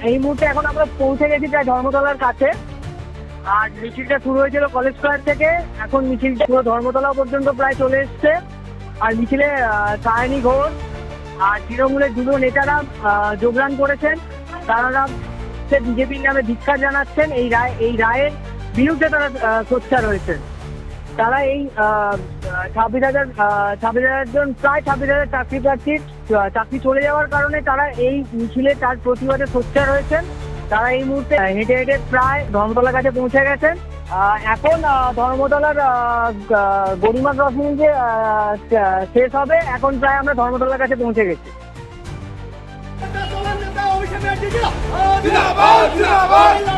এই মুহূর্তে এখন আমরা পৌঁছে গেছি প্রায় ধর্মতলার কাছে। আর মিছিলটা শুরু হয়েছিল কলেজ স্কোয়ার থেকে, এখন মিছিলটা পুরো ধর্মতলা পর্যন্ত প্রায় চলে এসছে। আর মিছিলে সায়নী ঘোষ আর তৃণমূলের দুটো নেতারা যোগদান করেছেন। তারা বিজেপির নামে ধিক্কার জানাচ্ছেন। এই রায়ের বিরুদ্ধে তারা সোচ্চার হয়েছেন। তারা এই 26,000 জন, প্রায় 26,000 চাকরি প্রার্থীর চাকরি চলে যাওয়ার কারণে তারা এই মিছিলে তার প্রতিবাদে সোচ্চার হয়েছেন। তারা এই মুহূর্তে হেঁটে হেঁটে প্রায় ধর্মতলার কাছে পৌঁছে গেছেন। এখন ধর্মতলার গরিমা ক্রসিং যে শেষ হবে, এখন প্রায় আমরা ধর্মতলার কাছে পৌঁছে গেছি। জিন্দাবাদ জিন্দাবাদ